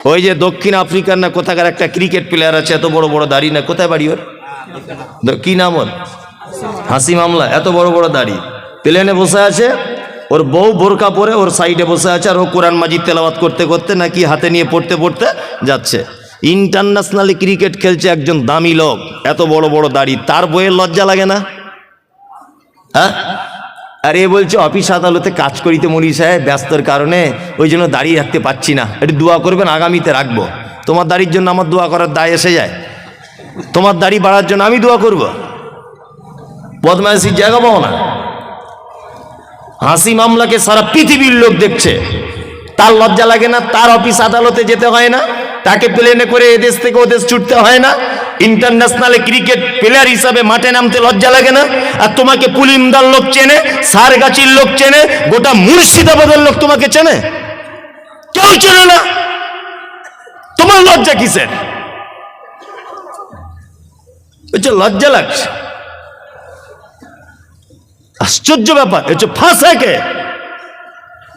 ওই যে দক্ষিণ আফ্রিকার না কোথাকার একটা ক্রিকেট প্লেয়ার আছে, এত বড় বড় দাড়ি, না কোথায় বাড়ি ওর, কি নাম ওর, হাসিম আমলা, এত বড় বড় দাড়ি, প্লেনে বসে আছে, ওর বউ বোরকা পরে ওর সাইডে বসে আছে, আর ও কোরআন মাজিদ তেলাওয়াত করতে করতে নাকি হাতে নিয়ে পড়তে পড়তে যাচ্ছে। ইন্টারন্যাশনালি ক্রিকেট খেলছে একজন দামি লোক, এত বড় বড় দাড়ি, তার বইয়ের লজ্জা লাগে না? হ্যাঁ, আর এ বলছে অফিস আদালতে কাজ করিতে মনি সাহেব, ব্যস্তর কারণে ওই জন্য দাড়ি রাখতে পারছি না, একটু দোয়া করবেন, আগামীতে রাখবো। তোমার দাড়ির জন্য আমার দোয়া করার দায় এসে যায়? তোমার দাড়ি বাড়ার জন্য আমি দোয়া করব? বদমাইশির জায়গা পাও না। হাসিম আমলাকে সারা পৃথিবীর লোক দেখছে, তার লজ্জা লাগে না? তার অফিস আদালতে যেতে হয় না, তাকে প্লেনে করে এদেশ থেকে ওদেশ ছুটতে হয় না, ইন্টারন্যাশনাল ক্রিকেট প্লেয়ার হিসাবে মাঠে নামতে লজ্জা লাগে না? আর তোমাকে পুলিমদার লোক চেনে, সারগাছির লোক চেনে, গোটা মুর্শিদাবাদের লোক তোমাকে চেনে, কেউ চেনে না। তোমার লজ্জা কিসের? লজ্জা লাগছে, আশ্চর্য ব্যাপার। এটা ফাঁসাকে,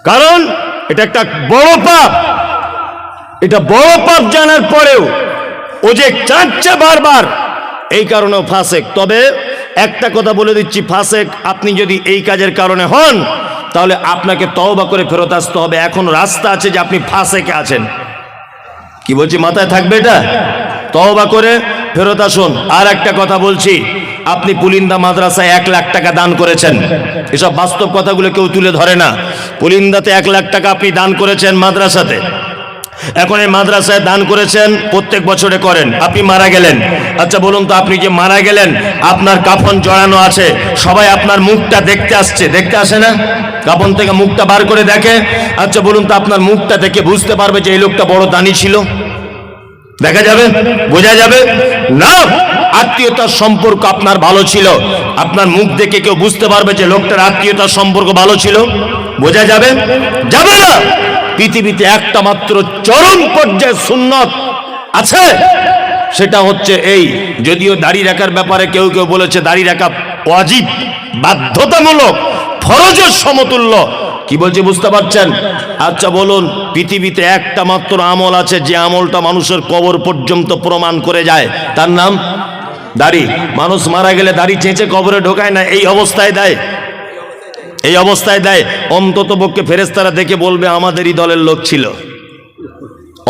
কারণ এটা একটা বড় পাপ, এটা বড় পাপ জানার পরেও ও যে চাচ্ছে বারবার, এই কারণেও ফাসেক। তবে একটা কথা বলে দিচ্ছি, ফাসেক আপনি যদি এই কাজের কারণে হন, তাহলে আপনাকে তওবা করে ফেরত আসতে হবে। এখন রাস্তা আছে যে আপনি ফাসেকে আছেন, কি বলছি মাথায় থাকবে এটা, তওবা করে ফেরত আসুন। আর একটা কথা বলছি, আপনি পুলিন্দা মাদ্রাসায় 1 লাখ টাকা দান করেছেন, এসব বাস্তব কথাগুলো কেউ তুলে ধরে না। পুলিন্দাতে 1 লাখ টাকা আপনি দান করেছেন মাদ্রাসাতে, এখন এই মাদ্রাসায় দান করেছেন, প্রত্যেক বছরে করেন, আপনি মারা গেলেন। আচ্ছা বলুন তো, আপনি যে মারা গেলেন, আপনার কাফন জড়ানো আছে, সবাই আপনার মুখটা দেখতে আসছে, দেখতে আসে না? কাফন থেকে মুখটা বার করে দেখে। আচ্ছা বলুন তো, আপনার মুখটা দেখে বুঝতে পারবে যে এই লোকটা বড় দানি ছিল? দেখা যাবে, বোঝা যাবে না? আত্মীয়তার সম্পর্ক আপনার ভালো ছিল, আপনার মুখ দেখে কেউ বুঝতে পারবে যে লোকটার আত্মীয়তার সম্পর্ক ভালো ছিল? বোঝা যাবে? যাবে না। পৃথিবীতে একটা মাত্র চরম পর্যায়ে সুন্নত আছে, সেটা হচ্ছে এই, যদিও দাড়ি রাখার ব্যাপারে কেউ কেউ বলেছে দাড়ি রাখা ওয়াজিব, বাধ্যতামূলক, ফরজের সমতুল্য। কি বলছে বুঝতে পারছেন? আচ্ছা বলুন, পৃথিবীতে একটা মাত্র আমল আছে, যে আমলটা মানুষের কবর পর্যন্ত প্রমাণ করে যায়, তার নাম দাড়ি। মানুষ মারা গেলে দাড়ি চেঁচে কবরে ঢোকায় না, এই অবস্থায় দেয়, এই অবস্থায় দেয়। অন্তত পক্ষে ফেরেশতারা দেখে বলবে আমাদেরই দলের লোক ছিল,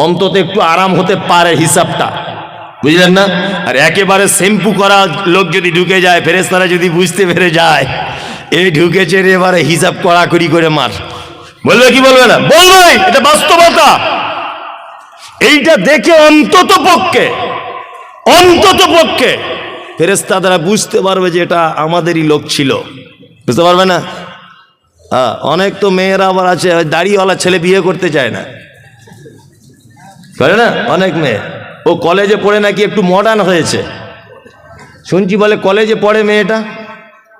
অন্তত একটু আরাম হতে পারে হিসাবটা, বুঝলেন না? আর একেবারে শ্যাম্পু করা লোক যদি ঢুকে যায়, ফেরেশতারা যদি বুঝতে পেরে যায় এই ঢুকেছে রে, এবারে হিসাব কড়াকড়ি করে মার, বলবে কি বলবে না? বলবে, এটা বাস্তবতা। এইটা দেখে অন্তত পক্ষে ফেরেশতারা বুঝতে পারবে যে এটা আমাদেরই লোক ছিল, বুঝতে পারবে না? হ্যাঁ, অনেক তো মেয়েরা আবার আছে, দাড়িওয়ালা ছেলে বিয়ে করতে চায় না, করে না? অনেক মেয়ে, ও কলেজে পড়ে নাকি একটু মডার্ন হয়েছে, শুনছি বলে কলেজে পড়ে মেয়েটা,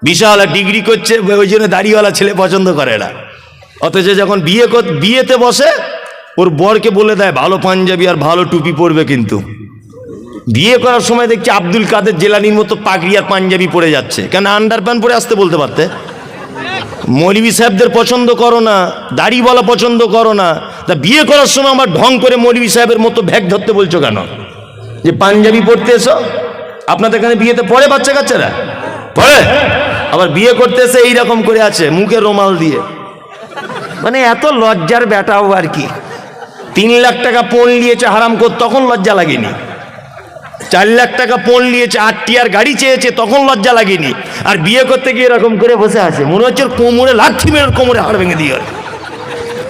বিশাল ডিগ্রি করছে, ওই জন্য দাড়িওয়ালা ছেলে পছন্দ করে না। অথচ যখন বিয়েতে বসে, ওর বরকে বলে দেয় ভালো পাঞ্জাবি আর ভালো টুপি পরবে, কিন্তু বিয়ে করার সময় দেখছি আব্দুল কাদের জেলানির মতো পাগড়ি আর পাঞ্জাবি পরে যাচ্ছে। কেন আন্ডার প্যান্ট পরে আসতে বলতে পারতে? মৌলভী সাহেবদের পছন্দ করো না, দাড়িওয়ালা পছন্দ করো না, তা বিয়ে করার সময় আমার ঢং করে মৌলভী সাহেবের মতো ব্যাগ ধরতে বলছো কেন? যে পাঞ্জাবি পরতে এসো, আপনাদের এখানে বিয়েতে পড়ে বাচ্চা কাচ্চারা পড়ে, আবার বিয়ে করতে এসে এইরকম করে আছে মুখে রুমাল দিয়ে, মানে এত লজ্জার ব্যাটাও আর কি। 3 লাখ টাকা পণ নিয়েছে হারাম কর, তখন লজ্জা লাগেনি। 4 লাখ টাকা পণ নিয়েছে, 8টি আর গাড়ি চেয়েছে, তখন লজ্জা লাগেনি। আর বিয়ে করতে গিয়ে এরকম করে বসে আছে, মনে হচ্ছে কোমরে লাঠি মেরে কোমরে হাড় ভেঙে দিয়ে।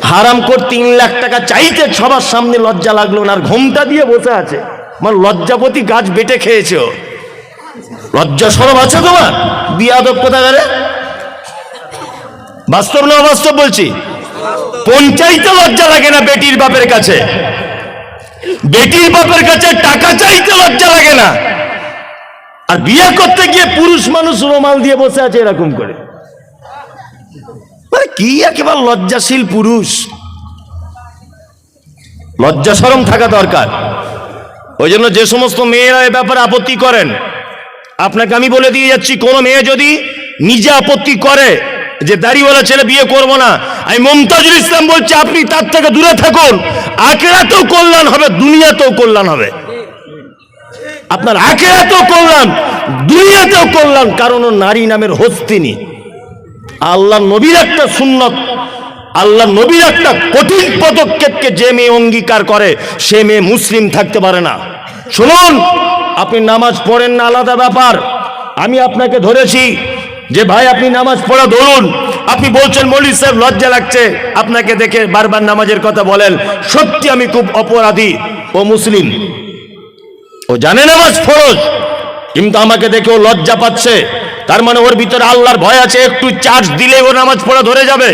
হারাম কর 3 লাখ টাকা চাইতে সবার সামনে লজ্জা লাগলো না, আর ঘোমটা দিয়ে বসে আছে, মানে লজ্জাপতি গাছ বেটে খেয়েছে। লজ্জা সরব আছে তোমার? বিয়াদব কোথাকারে, বাস্তব না অবাস্তব বলছি? পঞ্চাইতে লজ্জা লাগে না বেটির বাপের কাছে, বেটির বাপের কাছে টাকা চাইতে লজ্জা লাগে না, আর বিয়ে করতে গিয়ে পুরুষ মানুষ রুমাল দিয়ে বসে আছে এরকম করে, মানে কি একেবারে লজ্জাশীল পুরুষ। লজ্জা শরম থাকা দরকার। ওই জন্য যে সমস্ত মেয়েরা এ ব্যাপারে আপত্তি করেন, আপনাকে আমি বলে দিয়ে যাচ্ছি, কোনো মেয়ে যদি নিজে আপত্তি করে যে দাড়িওয়ালা ছেলে বিয়ে করব না, আমি মুমতাজুল ইসলাম বলছি আপনি তার থেকে দূরে থাকুন। আখিরাতেও কল্যাণ হবে, দুনিয়াতেও কল্যাণ হবে। আপনার আখিরাতেও কল্যাণ, দুনিয়াতেও কল্যাণ, কারণ ও নারী নামের হস্তিনী। আল্লাহ নবীর একটা সুন্নত, আল্লাহ নবীর একটা কঠিন পদক্ষেপকে যে মেয়ে অঙ্গীকার করে সে মেয়ে মুসলিম থাকতে পারে না। শুনুন, আপনি নামাজ পড়েন না আলাদা ব্যাপার, আমি আপনাকে ধরেছি যে ভাই আপনি নামাজ পড়া ধরুন, আপনি বলছেন মৌলভী সাহেব লজ্জা লাগছে আপনাকে দেখে বারবার নামাজের কথা বলেন, সত্যি আমি খুব অপরাধী। ও মুসলিম, ও জানে নামাজ ফরজ, কিন্তু আমাকে দেখে ও লজ্জা পাচ্ছে, তার মানে ওর ভিতরে আল্লাহর ভয় আছে, একটু চার্জ দিলে ও নামাজ পড়া ধরে যাবে।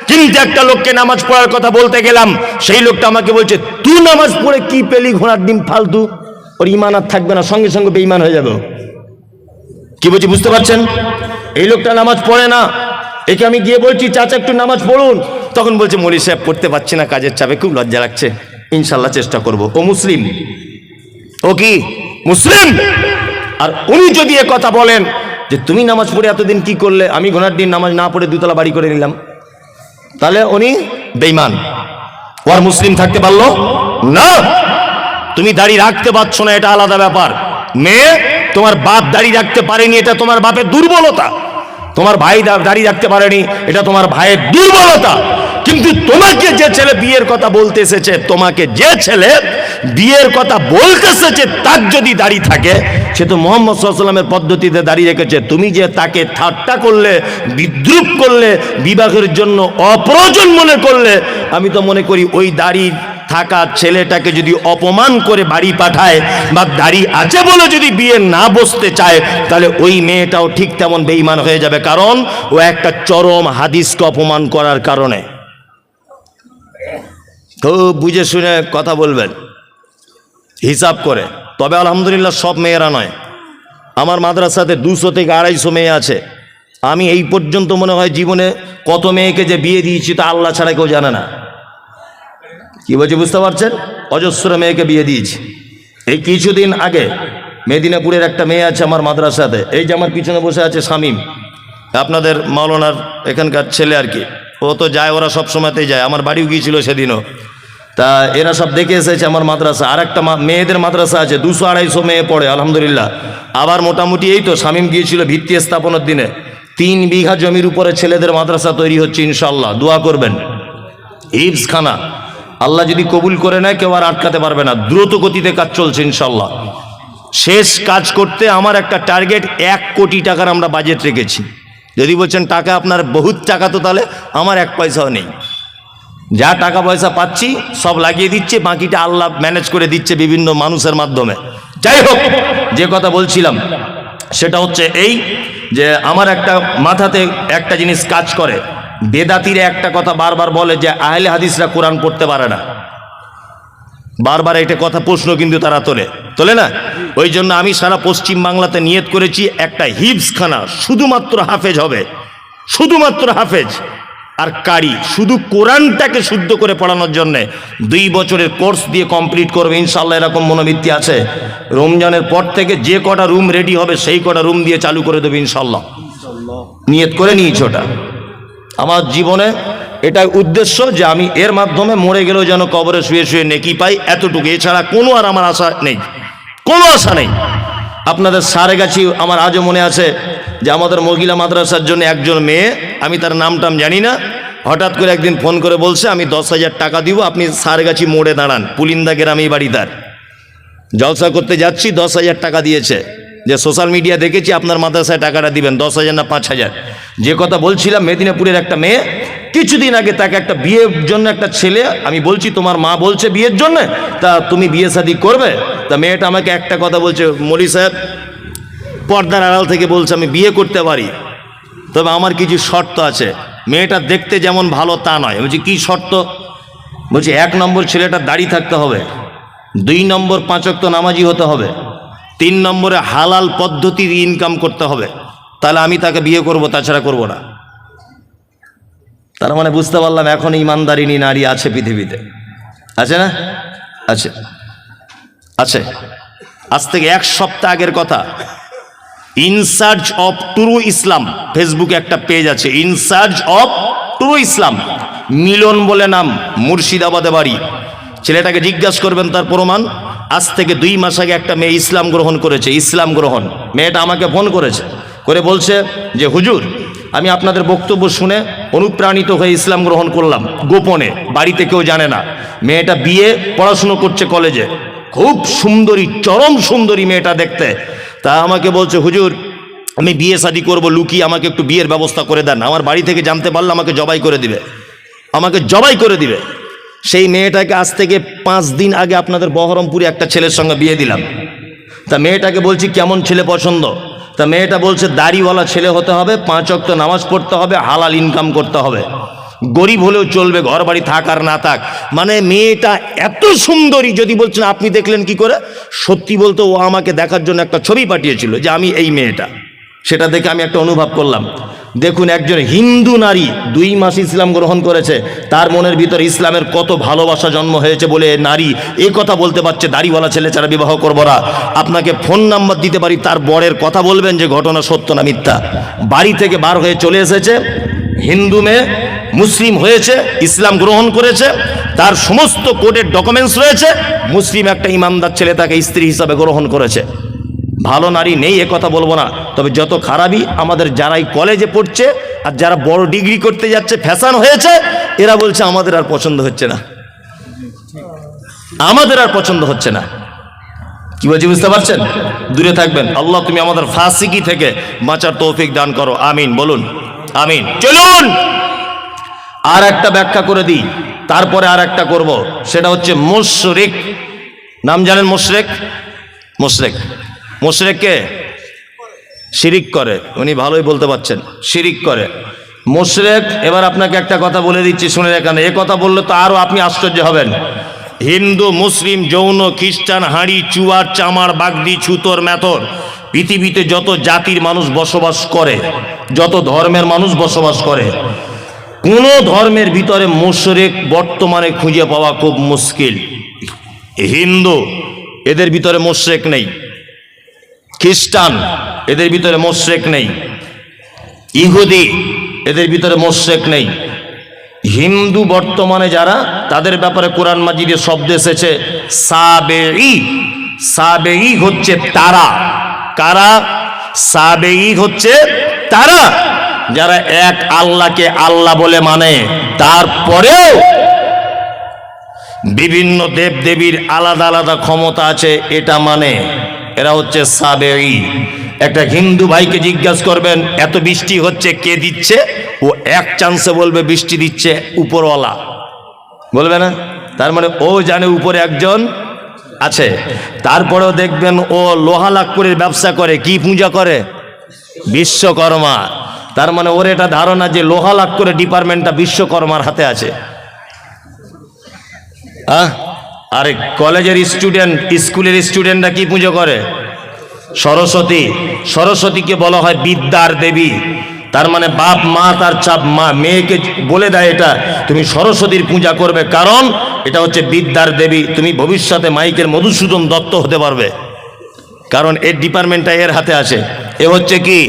কিন্তু একটা লোককে নামাজ পড়ার কথা বলতে গেলাম, সেই লোকটা আমাকে বলছে তুই নামাজ পড়ে কি পেলি, ঘোড়ার ডিম ফালতু, ওর ইমান আর থাকবে না, সঙ্গে সঙ্গে বেঈমান হয়ে যাবে। কি বলছি বুঝতে পারছেন? এই লোকটা নামাজ পড়ে না, একে আমি গিয়ে বলছি চাচা একটু নামাজ পড়ুন, তখন বলছে মৌলভী সাহেব পড়তে পারছি না, কাজের চাপে খুব লজ্জা লাগছে, ইনশাল্লাহ চেষ্টা করব। ও মুসলিম, ও কি মুসলিম? আর উনি যদি এ কথা বলেন যে তুমি নামাজ পড়ে এতদিন কি করলে, আমি ঘোড়ার দিন নামাজ না পড়ে দুতলা বাড়ি করে নিলাম, তাহলে উনি বেঈমান, ও আর মুসলিম থাকতে পারলো না। তুমি দাড়ি রাখতে পারছো না, এটা আলাদা ব্যাপার। মেয়ে, তোমার বাপ দাড়ি রাখতে পারেনি, এটা তোমার বাপের দুর্বলতা। তোমার ভাই দাড়ি রাখতে পারেনি, এটা তোমার ভাইয়ের দুর্বলতা। কিন্তু তোমাকে যে ছেলে বিয়ের কথা বলতে এসেছে, তোমাকে যে ছেলে বিয়ের কথা বলতে এসেছে, তার যদি দাড়ি থাকে, সে তো মুহাম্মদ সাল্লাল্লাহু আলাইহি ওয়াসাল্লামের পদ্ধতিতে দাড়ি রেখেছে। তুমি যে তাকে ঠাট্টা করলে, বিদ্রূপ করলে, বিবাহের জন্য অপ্রয়োজন মনে করলে, আমি তো মনে করি ওই দাড়ি থাকা ছেলেটাকে যদি অপমান করে বাড়ি পাঠায় বা দাড়ি আছে বলে যদি বিয়ে না বসতে চায়, তাহলে ওই মেয়েটাও ঠিক তেমন বেঈমান হয়ে যাবে, কারণ ও একটা চরম হাদিসকে অপমান করার কারণে। খুব বুঝে শুনে কথা বলবেন, হিসাব করে। তবে আলহামদুলিল্লাহ সব মেয়েরা নয়, আমার মাদ্রাসাতে 200 থেকে 250 মেয়ে আছে। আমি এই পর্যন্ত মনে হয় জীবনে কত মেয়েকে যে বিয়ে দিয়েছি তা আল্লাহ ছাড়া কেউ জানে না। কি বলছি বুঝতে পারছেন? অজস্র মেয়েকে বিয়ে দিয়েছি। এই কিছুদিন আগে মেদিনীপুরের একটা মেয়ে আছে আমার মাদ্রাসাতে, এই যে আমার পিছনে বসে আছে শামীম, আপনাদের মাওলানার এখানকার ছেলে আর কি, ও তো যায়, ওরা সব সময়তেই যায়, আমার বাড়িও গিয়েছিল সেদিনও। তা এরা সব দেখে এসেছে আমার মাদ্রাসা। আর একটা মেয়েদের মাদ্রাসা আছে, 200-250 মেয়ে পড়ে আলহামদুলিল্লাহ। আবার মোটামুটি এই তো শামীম গিয়েছিল ভিত্তি স্থাপনের দিনে, 3 বিঘা জমির উপরে ছেলেদের মাদ্রাসা তৈরি হচ্ছে ইনশাআল্লাহ, দোয়া করবেন। হিফজখানা আল্লাহ যদি কবুল করে নেয়, কেউ আর আটকাতে পারবে না, দ্রুত গতিতে কাজ চলছে ইনশাআল্লাহ। শেষ কাজ করতে আমার একটা টার্গেট 1 কোটি টাকার আমরা বাজেট রেখেছি। যদি বলছেন টাকা আপনার বহুত টাকা, তো তাহলে আমার 1 পয়সাও নেই, যা টাকা পয়সা পাচ্ছি সব লাগিয়ে দিচ্ছে, বাকিটা আল্লাহ ম্যানেজ করে দিচ্ছে বিভিন্ন মানুষের মাধ্যমে। যাই হোক, যে কথা বলছিলাম সেটা হচ্ছে এই যে আমার একটা মাথাতে একটা জিনিস কাজ করে, বেদাতিরা একটা কথা বারবার বলে যে আহলে হাদিসরা কোরআন পড়তে পারে না, বারবার এটা কথা প্রশ্ন কিন্তু তারা তোলে না। ওই জন্য আমি সারা পশ্চিম বাংলাতে নিয়ত করেছি একটা হিফজখানা শুধুমাত্র হাফেজ হবে, শুধুমাত্র হাফেজ আর কারি, শুধু কোরআনটাকে শুদ্ধ করে পড়ানোর জন্যে 2 বছরের কোর্স দিয়ে কমপ্লিট করবে ইনশাআল্লাহ, এরকম মনোবৃত্তি আছে। রমজানের পর থেকে যে কটা রুম রেডি হবে সেই কটা রুম দিয়ে চালু করে দেবে ইনশাআল্লাহ, নিয়ত করে নিয়েছি ওটা। আমার জীবনে এটাই উদ্দেশ্য যে আমি এর মাধ্যমে মরে গেলেও যেন কবরে শুয়ে শুয়ে নেকি পাই, এতটুকু, এছাড়া কোনো আর আমার আশা নেই, কোনো আশা নেই। আপনাদের সারেগাছি আমার আজও মনে আছে যে আমাদের মহিলা মাদ্রাসার জন্য একজন মেয়ে, আমি তার নামটাম জানি না, হঠাৎ করে একদিন ফোন করে বলছে আমি 10,000 টাকা দিব, আপনি সারেগাছি মোড়ে দাঁড়ান, পুলিন্দা গ্রামেই বাড়ি তার, জলসা করতে যাচ্ছি, 10,000 টাকা দিয়েছে, যে সোশ্যাল মিডিয়া দেখেছি আপনার মাদ্রাসায় টাকাটা দিবেন, 10,000 না 5,000। যে কথা বলছিলাম, মেদিনীপুরের একটা মেয়ে, কিছুদিন আগে তাকে একটা বিয়ের জন্য একটা ছেলে, আমি বলছি তোমার মা বলছে বিয়ের জন্য, তা তুমি বিয়ে শাদী করবে? তা মেয়েটা আমাকে একটা কথা বলছে, মৌলভী সাহেব পর্দার আড়াল থেকে বলছে আমি বিয়ে করতে পারি, তবে আমার কিছু শর্ত আছে। মেয়েটা দেখতে যেমন ভালো তা নয়। বলছি কি শর্ত? বলছি 1 নম্বর ছেলেটার দাড়ি থাকতে হবে, 2 নম্বর 5 ওয়াক্ত নামাজি হতে হবে, 3 নম্বরে হালাল পদ্ধতির ইনকাম করতে হবে, তাহলে আমি তাকে বিয়ে করব, তাছাড়া করব না। তার মানে বুঝতে পারলাম এখন ইমানদারিনী নারী আছে পৃথিবীতে, আছে না? আছে, আছে। আজ থেকে 1 সপ্তাহ আগের কথা, ইন সার্চ অফ ট্রু ইসলাম, ফেসবুকে একটা পেজ আছে, ইন সার্চ অফ ট্রু ইসলাম। মিলন বলে নাম, মুর্শিদাবাদে বাড়ি। ছেলেটাকে জিজ্ঞাসা করবেন তার প্রমাণ। আজ থেকে 2 মাস আগে একটা মেয়ে ইসলাম গ্রহণ করেছে, ইসলাম গ্রহণ। মেয়েটা আমাকে ফোন করেছে, করে বলছে যে হুজুর, আমি আপনাদের বক্তব্য শুনে অনুপ্রাণিত হয়ে ইসলাম গ্রহণ করলাম, গোপনে, বাড়িতে কেউ জানে না। মেয়েটা বিয়ে পড়াশুনো করছে কলেজে, খুব সুন্দরী, চরম সুন্দরী মেয়েটা দেখতে। তা আমাকে বলছে হুজুর, আমি বিয়ে শাদী করবো লুকিয়ে, আমাকে একটু বিয়ের ব্যবস্থা করে দেন, আমার বাড়ি থেকে জানতে পারলে আমাকে জবাই করে দিবে, আমাকে জবাই করে দিবে। সেই মেয়েটাকে আজ থেকে 5 দিন আগে আপনাদের বহরমপুরে একটা ছেলের সঙ্গে বিয়ে দিলাম। তা মেয়েটাকে বলছি কেমন ছেলে পছন্দ? তা মেয়েটা বলছে দাড়িওয়ালা ছেলে হতে হবে, 5 ওয়াক্ত নামাজ পড়তে হবে, হালাল ইনকাম করতে হবে, গরিব হলেও চলবে, ঘর বাড়ি থাক আর না থাক। মানে মেয়েটা এত সুন্দরী, যদি বলছেন আপনি দেখলেন কি করে? সত্যি বলতে ও আমাকে দেখার জন্য একটা ছবি পাঠিয়েছিল যে আমি এই মেয়েটা, সেটা দেখে আমি একটা অনুভব করলাম। দেখুন, একজন হিন্দু নারী 2 মাস ইসলাম গ্রহণ করেছে, তার মনের ভিতরে ইসলামের কত ভালোবাসা জন্ম হয়েছে বলে নারী এই কথা বলতে পারছে দাড়িওয়ালা ছেলে ছাড়া বিবাহ করব না। আপনাকে ফোন নাম্বার দিতে পারি, তার বরের কথা বলবেন যে ঘটনা সত্য না মিথ্যা। বাড়ি থেকে বার হয়ে চলে এসেছে, হিন্দু মেয়ে মুসলিম হয়েছে, ইসলাম গ্রহণ করেছে, তার সমস্ত কোর্টের ডকুমেন্টস রয়েছে, মুসলিম একটা ইমানদার ছেলে তাকে স্ত্রী হিসাবে গ্রহণ করেছে। ভালো নারী নেই এ কথা বলবো না, তবে যত খারাপই আমাদের যারাই কলেজে পড়ছে আর যারা বড় ডিগ্রি করতে যাচ্ছে, ফ্যাশন হয়েছে, এরা বলছে আমাদের আর পছন্দ হচ্ছে না, আমাদের আর পছন্দ হচ্ছে না। কি বলছি বুঝতে পারছেন? দূরে থাকবেন। আল্লাহ তুমি আমাদের ফাসিকি থেকে বাঁচার তৌফিক দান করো, আমিন বলুন, আমিন। চলুন আর একটা ব্যাখ্যা করে দিই, তারপরে আর একটা করব, সেটা হচ্ছে মুশরিক। নাম জানেন মুশরিক? মুশরিক, মুশরিককে শিরিক করে, উনি ভালোই বলতে পারছেন, শিরিক করে মুশরিক। এবার আপনাকে একটা কথা বলে দিচ্ছি, শুনে এখানে, এ কথা বললে তো আরো আপনি আশ্চর্য হবেন। হিন্দু, মুসলিম, জৈন, খ্রিস্টান, হাঁড়ি, চুয়ার, চামার, বাগদি, ছুতর, মেথর, পৃথিবীতে যত জাতির মানুষ বসবাস করে, যত ধর্মের মানুষ বসবাস করে, কোন ধর্মের ভিতরে মুশরিক বর্তমানে খুঁজে পাওয়া খুব মুশকিল। হিন্দু, এদের ভিতরে মুশরিক নেই। খ্রিস্টান, এদের ভিতরে মুশরিক নেই। ইহুদি, এদের ভিতরে মুশরিক নেই। হিন্দু বর্তমানে যারা, তাদের ব্যাপারে কোরআন মাজিদে শব্দ এসেছে সাবেঈ। সাবেঈ হচ্ছে তারা। কারা? সাবেঈ হচ্ছে তারা যারা এক আল্লাহকে আল্লাহ বলে মানে, তারপরেও বিভিন্ন দেব দেবীর আলাদা আলাদা ক্ষমতা আছে এটা মানে, এরা হচ্ছে সাবেঈ। একটা হিন্দু ভাইকে জিজ্ঞাসা করবেন এত বৃষ্টি হচ্ছে কে দিচ্ছে, ও এক চান্সে বলবে বৃষ্টি দিচ্ছে উপরওয়ালা, বলবে না? তার মানে ও জানে উপরে একজন আছে। তারপরেও দেখবেন ও লোহা লাকড়ির ব্যবসা করে, কি পূজা করে? বিশ্বকর্মা। তার মানে ওর এটা ধারণা যে লোহা লাকড়ির ডিপার্টমেন্টটা বিশ্বকর্মার হাতে আছে। আরে কলেজের স্টুডেন্ট, স্কুলের স্টুডেন্টরা কি পুজো করে? সরস্বতী। সরস্বতীকে বলা হয় বিদ্যার দেবী। তার মানে বাপ মা তার চাপ মা মেয়েকে বলে দেয় এটা তুমি সরস্বতীর পূজা করবে, কারণ এটা হচ্ছে বিদ্যার দেবী, তুমি ভবিষ্যতে মাইকের মধুসূদন দত্ত হতে পারবে, কারণ এর ডিপার্টমেন্টটা এর হাতে আছে। এ হচ্ছে কি?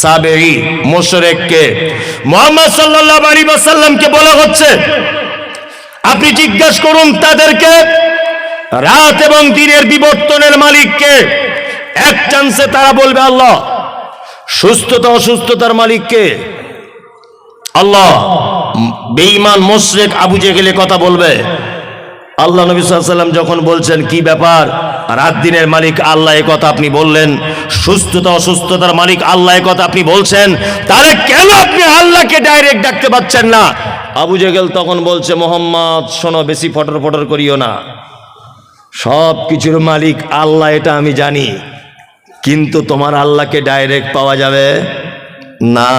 সাবেঈ। মুশরিককে মুহাম্মদ সাল্লাল্লাহু আলাইহি ওয়াসাল্লামকে বলা হচ্ছে আপনি জিজ্ঞাসা করুন তাদেরকে রাত এবং দিনের বিবর্তনের মালিককে। এক চান্সে তারা বলবে আল্লাহ। সুস্থতা অসুস্থতার মালিককে? আল্লাহ। বেঈমান মুশরিক আবু জেহেল কথা বলবে। আল্লাহ নবী সাল্লাল্লাহু আলাইহি ওয়াসাল্লাম যখন বলছেন কি ব্যাপার, রাত দিনের মালিক আল্লাহ, এ কথা আপনি বললেন, সুস্থতা অসুস্থতার মালিক আল্লাহ, এ কথা আপনি বলছেন, তাহলে কেন আপনি আল্লাহকে ডাইরেক্ট ডাকতে পাচ্ছেন না? আবু জেহেল তখন বলছে মুহাম্মদ শোনো, বেশি ফটর ফটর করিও না, সব কিছুর মালিক আল্লাহ এটা আমি জানি, কিন্তু তোমার আল্লাহকে ডাইরেক্ট পাওয়া যাবে না।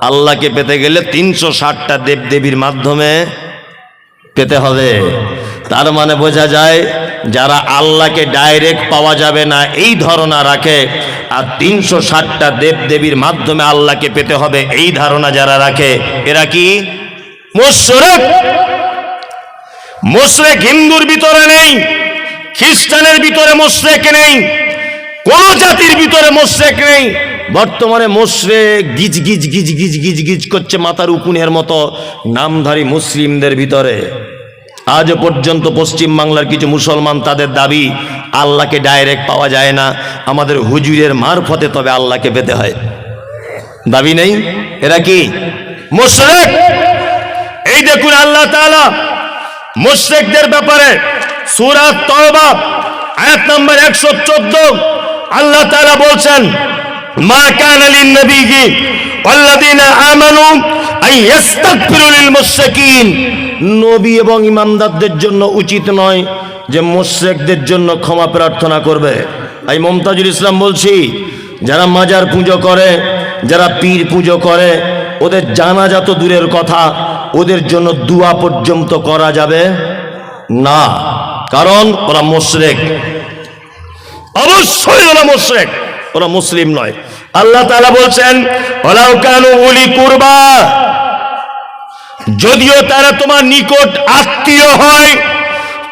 আল্লাহকে পেতে গেলে 360টা দেবদেবীর মাধ্যমে পেতে হবে। তার মানে বোঝা যায় যারা আল্লাহকে ডাইরেক্ট পাওয়া যাবে না এই ধারণা রাখে, আর 360টা দেবদেবীর মাধ্যমে আল্লাহকে পেতে হবে এই ধারণা যারা রাখে, এরা কি? মুশরিক। মুশরিক হিন্দুর ভিতরে নেই, খ্রিস্টানের ভিতরে মুশরিক নেই, কোন জাতির ভিতরে মুশরিক নেই। বর্তমানে মুশরিক গিজ গিজ গিজ গিজ গিজ গিজ করছে মাথার উকুনের মতো নামধারী মুসলিমদের ভিতরে। আজ পর্যন্ত পশ্চিম বাংলার কিছু মুসলমান তাদের দাবি আল্লাহকে ডাইরেক্ট পাওয়া যায় না, আমাদের হুজুরের মারফতে তবে আল্লাহকে পেতে হয়। দাবি নেই, এরা কি মুশরিক? এই দেখুন আল্লাহ তাআলা মুশরিকদের ব্যাপারে সূরা তাওবা আয়াত নম্বর 114 আল্লাহ তাআলা বলছেন, মা কানা লিন নবিয়্যি ওয়াল্লাযীনা আমানু আন ইস্তাগফিরু লিল মুশরিকিন। নবী এবং ইমানদারদের জন্য উচিত নয় যে মুশরিকদের জন্য ক্ষমা প্রার্থনা করবে। এই মুমতাজুল ইসলাম বলছি, যারা মাজার পুজো করে, যারা পীর পুজো করে, ওদের জানাজা তো দূরের কথা, ওদের জন্য দোয়া পর্যন্ত করা যাবে না, কারণ ওরা মুশরিক। অবশ্যই ওরা মুশরিক, ওরা মুসলিম নয়। আল্লাহ তাআলা বলছেন, ওয়ালাউ কানু উলি কুরবা, যদিও তারা তোমার নিকট আত্মীয় হয়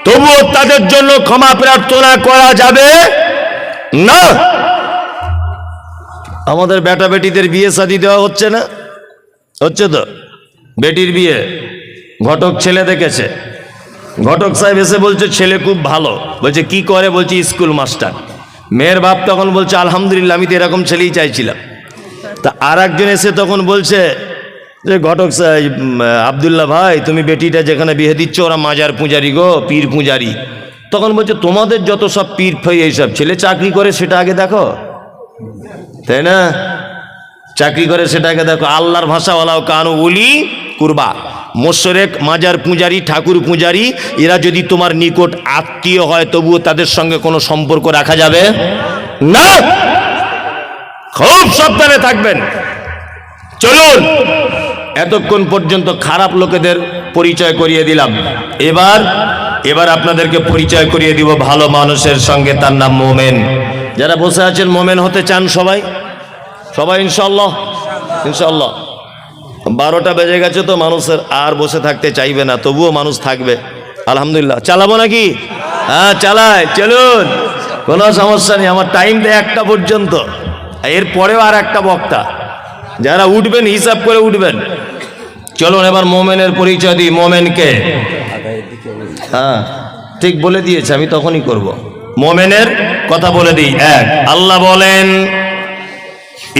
তবুও তাদের জন্য ক্ষমা প্রার্থনা করা যাবে না। আমাদের বেটা বেটিদের বিয়ে শাদী দেওয়া হচ্ছে না? হচ্ছে তো। বেটির বিয়ে ঘটক ছেলে দেখেছে, ঘটক সাহেব এসে বলছে ছেলে খুব ভালো, বলছে কি করে, বলছে স্কুল মাস্টার। মেয়ের বাপ তখন বলছে আলহামদুলিল্লাহ, আমি তো এরকম ছেলেই চাইছিলাম। তা আর একজন এসে তখন বলছে যে ঘটক সাহেব, আব্দুল্লাহ ভাই, তুমি বেটিটা যেখানে বিয়ে দিচ্ছ ওরা মাজার পূজারি গো, পীর পূজারি। তখন বলছে তোমাদের যত সব পীর ফই এইসব, ছেলে চাকরি করে সেটা আগে দেখো, তাই না? চাকরি করে সেটা আগে দেখো। আল্লাহর ভাষা ওয়ালাউ কানু উলি কুরবা, মুশরিক, মাজার পূজারি, ঠাকুর পূজারি, এরা যদি তোমার নিকট আত্মীয় হয় তবুও তাদের সঙ্গে কোনো সম্পর্ক রাখা যাবে না। খুব সাবধানে থাকবেন। চলুন, এতক্ষণ পর্যন্ত খারাপ লোকেদের পরিচয় করিয়ে দিলাম, এবার আপনাদেরকে পরিচয় করিয়ে দিব ভালো মানুষের সঙ্গে, তার নাম মোমেন। যারা বসে আছেন মোমেন হতে চান সবাই সবাই ইনশাআল্লাহ, ইনশাআল্লাহ। 12টা বেজে গেছে তো মানুষের আর বসে থাকতে চাইবে না, তবুও মানুষ থাকবে আলহামদুলিল্লাহ। চালাবো নাকি? হ্যাঁ চালাই, চলুন, কোনো সমস্যা নেই। আমার টাইম দেয় 1টা পর্যন্ত, এরপরেও আর একটা বক্তা। যারা উঠবেন হিসাব করে উঠবেন। চলুন এবার মোমেনের পরিচয় দিই। মোমেনকে, হ্যাঁ ঠিক বলে দিয়েছে, আমি তখনই করব। মোমেনের কথা বলে দিই। এক, আল্লাহ বলেন,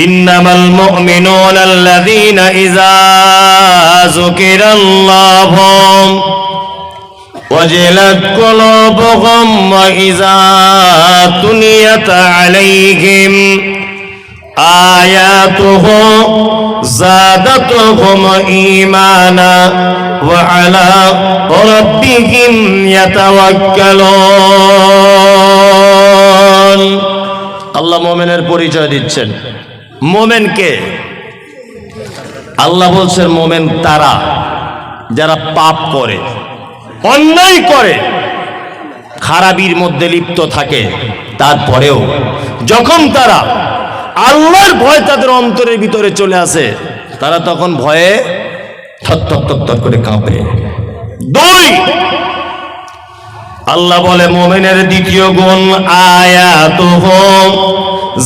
ইন্নামাল মুমিনুনা আল্লাযীনা ইযা যুকিরাল্লাহু ওয়াজিলাত কুলুবুহুম ওয়া ইযা তুলিয়াত আলাইহিম আয়াতুহু যাদাতুহুম ঈমানা ওয়া আলা রাব্বিহিম ইয়াতাওয়াক্কালুন। আল্লাহ মুমিনের পরিচয় দিচ্ছেন। মোমেনকে আল্লাহ বলছেন, মোমেন তারা যারা পাপ করে, অন্যায় করে, খারাপির মধ্যে লিপ্ত থাকে, তারপরেও যখন তারা আল্লাহর ভয় তাদের অন্তরের ভিতরে চলে আসে, তারা তখন ভয়ে থর করে কাঁপে। 2, আল্লাহ বলে মোমেনের দ্বিতীয় গুণ, আয়াতুহুম